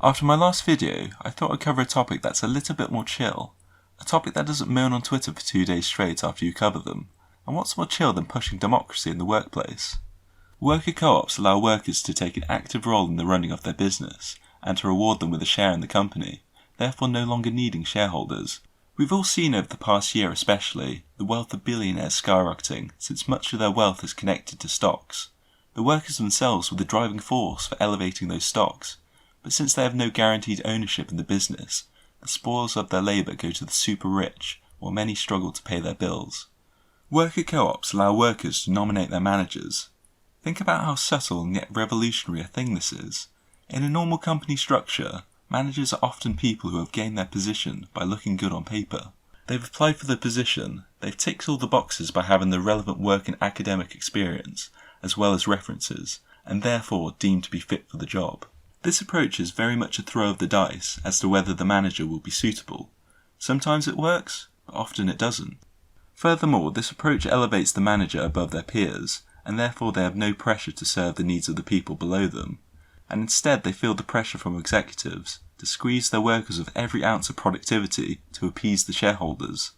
After my last video, I thought I'd cover a topic that's a little bit more chill. A topic that doesn't moan on Twitter for 2 days straight after you cover them. And what's more chill than pushing democracy in the workplace? Worker co-ops allow workers to take an active role in the running of their business, and to reward them with a share in the company, therefore no longer needing shareholders. We've all seen over the past year especially, the wealth of billionaires skyrocketing, since much of their wealth is connected to stocks. The workers themselves were the driving force for elevating those stocks, but since they have no guaranteed ownership in the business, the spoils of their labour go to the super rich, while many struggle to pay their bills. Worker co-ops allow workers to nominate their managers. Think about how subtle and yet revolutionary a thing this is. In a normal company structure, managers are often people who have gained their position by looking good on paper. They've applied for the position, they've ticked all the boxes by having the relevant work and academic experience, as well as references, and therefore deemed to be fit for the job. This approach is very much a throw of the dice as to whether the manager will be suitable. Sometimes it works, but often it doesn't. Furthermore, this approach elevates the manager above their peers, and therefore they have no pressure to serve the needs of the people below them, and instead they feel the pressure from executives to squeeze their workers of every ounce of productivity to appease the shareholders.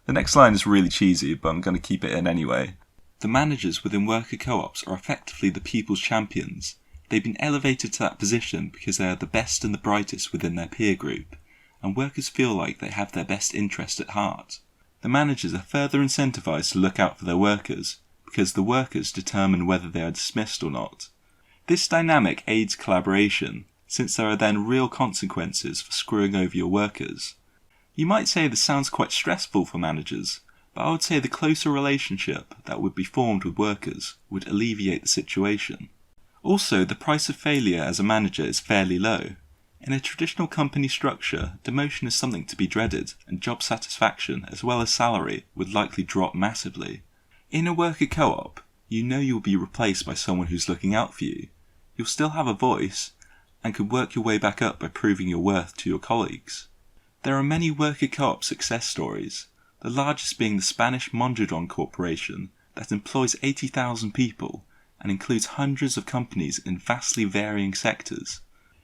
The next line is really cheesy, but I'm going to keep it in anyway. The managers within worker co-ops are effectively the people's champions. They've been elevated to that position because they are the best and the brightest within their peer group, and workers feel like they have their best interest at heart. The managers are further incentivized to look out for their workers, because the workers determine whether they are dismissed or not. This dynamic aids collaboration, since there are then real consequences for screwing over your workers. You might say this sounds quite stressful for managers, but I would say the closer relationship that would be formed with workers would alleviate the situation. Also, the price of failure as a manager is fairly low. In a traditional company structure, demotion is something to be dreaded, and job satisfaction as well as salary would likely drop massively. In a worker co-op, you know you'll be replaced by someone who's looking out for you. You'll still have a voice, and can work your way back up by proving your worth to your colleagues. There are many worker co-op success stories, the largest being the Spanish Mondragon Corporation that employs 80,000 people and includes hundreds of companies in vastly varying sectors.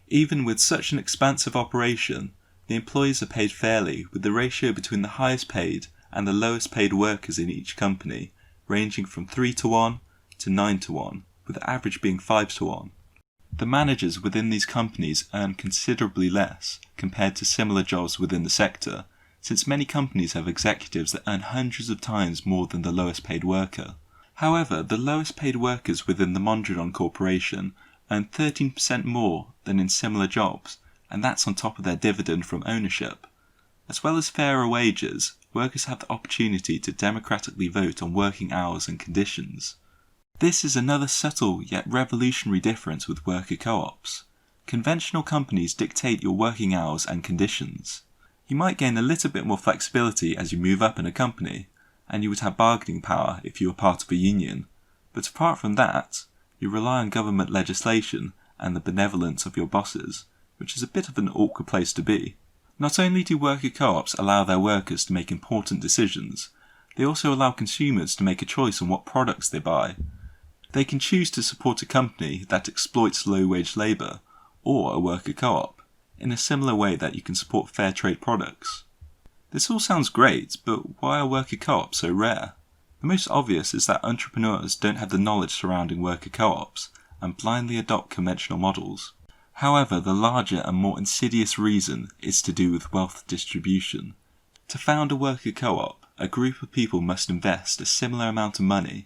Even with such an expansive operation, the employees are paid fairly, with the ratio between the highest paid and the lowest paid workers in each company ranging from 3:1 to 9:1, with the average being 5:1. The managers within these companies earn considerably less compared to similar jobs within the sector, since many companies have executives that earn hundreds of times more than the lowest paid worker. However, the lowest paid workers within the Mondragon Corporation earn 13% more than in similar jobs, and that's on top of their dividend from ownership. As well as fairer wages, workers have the opportunity to democratically vote on working hours and conditions. This is another subtle yet revolutionary difference with worker co-ops. Conventional companies dictate your working hours and conditions. You might gain a little bit more flexibility as you move up in a company, and you would have bargaining power if you were part of a union, but apart from that, you rely on government legislation and the benevolence of your bosses, which is a bit of an awkward place to be. Not only do worker co-ops allow their workers to make important decisions, they also allow consumers to make a choice on what products they buy. They can choose to support a company that exploits low-wage labour, or a worker co-op, in a similar way that you can support fair trade products. This all sounds great, but why are worker co-ops so rare? The most obvious is that entrepreneurs don't have the knowledge surrounding worker co-ops and blindly adopt conventional models. However, the larger and more insidious reason is to do with wealth distribution. To found a worker co-op, a group of people must invest a similar amount of money.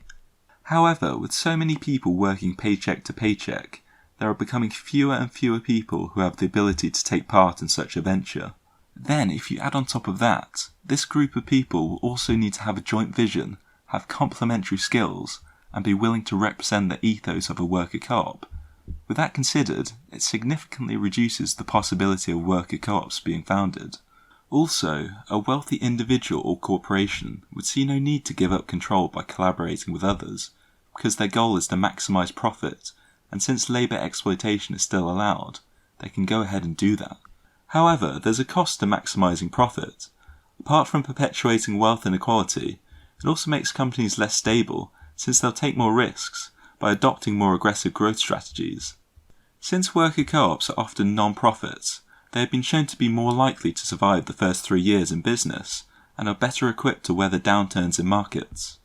However, with so many people working paycheck to paycheck, there are becoming fewer and fewer people who have the ability to take part in such a venture. Then, if you add on top of that, this group of people will also need to have a joint vision, have complementary skills, and be willing to represent the ethos of a worker co-op. With that considered, it significantly reduces the possibility of worker co-ops being founded. Also, a wealthy individual or corporation would see no need to give up control by collaborating with others, because their goal is to maximise profit, and since labour exploitation is still allowed, they can go ahead and do that. However, there's a cost to maximising profit. Apart from perpetuating wealth inequality, it also makes companies less stable, since they'll take more risks by adopting more aggressive growth strategies. Since worker co-ops are often non-profits, they have been shown to be more likely to survive the first 3 years in business and are better equipped to weather downturns in markets.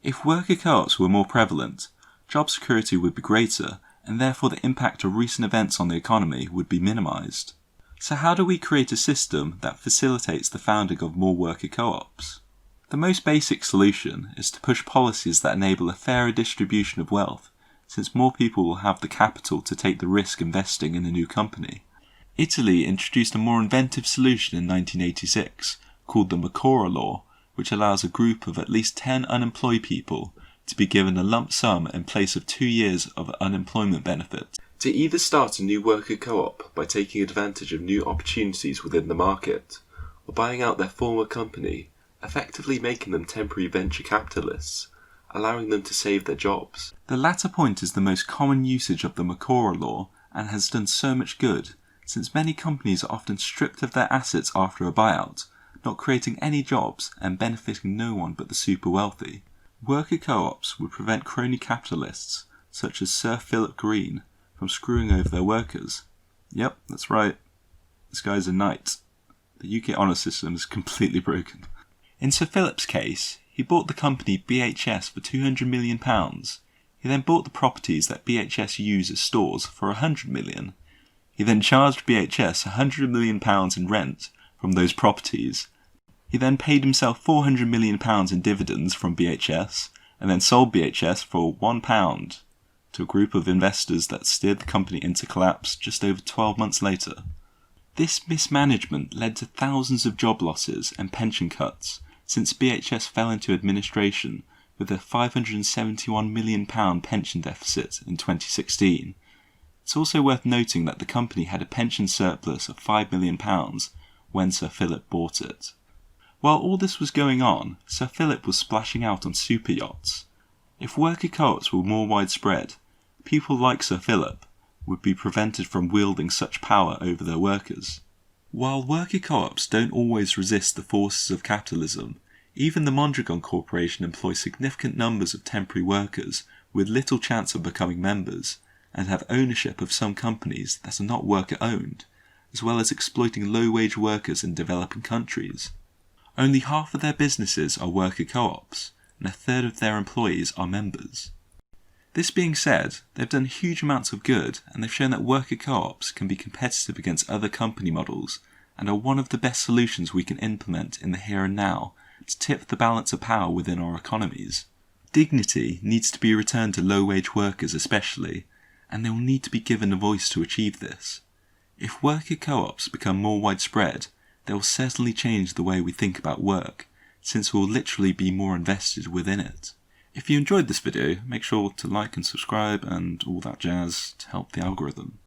If worker co-ops were more prevalent, job security would be greater, and therefore the impact of recent events on the economy would be minimised. So how do we create a system that facilitates the founding of more worker co-ops? The most basic solution is to push policies that enable a fairer distribution of wealth, since more people will have the capital to take the risk investing in a new company. Italy introduced a more inventive solution in 1986, called the Worker Law, which allows a group of at least 10 unemployed people to be given a lump sum in place of 2 years of unemployment benefit, to either start a new worker co-op by taking advantage of new opportunities within the market, or buying out their former company, effectively making them temporary venture capitalists, allowing them to save their jobs. The latter point is the most common usage of the Worker Law and has done so much good, since many companies are often stripped of their assets after a buyout, not creating any jobs and benefiting no one but the super wealthy. Worker co-ops would prevent crony capitalists, such as Sir Philip Green, from screwing over their workers. Yep, that's right. This guy's a knight. The UK honour system is completely broken. In Sir Philip's case, he bought the company BHS for £200 million. He then bought the properties that BHS use as stores for £100 million. He then charged BHS £100 million in rent from those properties. He then paid himself £400 million in dividends from BHS, and then sold BHS for £1 to a group of investors that steered the company into collapse just over 12 months later. This mismanagement led to thousands of job losses and pension cuts, since BHS fell into administration with a £571 million pension deficit in 2016. It's also worth noting that the company had a pension surplus of £5 million when Sir Philip bought it. While all this was going on, Sir Philip was splashing out on super yachts. If worker co-ops were more widespread, people like Sir Philip would be prevented from wielding such power over their workers. While worker co-ops don't always resist the forces of capitalism, even the Mondragon Corporation employs significant numbers of temporary workers with little chance of becoming members, and have ownership of some companies that are not worker-owned, as well as exploiting low-wage workers in developing countries. Only half of their businesses are worker co-ops, and a third of their employees are members. This being said, they've done huge amounts of good, and they've shown that worker co-ops can be competitive against other company models, and are one of the best solutions we can implement in the here and now to tip the balance of power within our economies. Dignity needs to be returned to low-wage workers especially, and they will need to be given a voice to achieve this. If worker co-ops become more widespread, they will certainly change the way we think about work, since we will literally be more invested within it. If you enjoyed this video, make sure to like and subscribe and all that jazz to help the algorithm.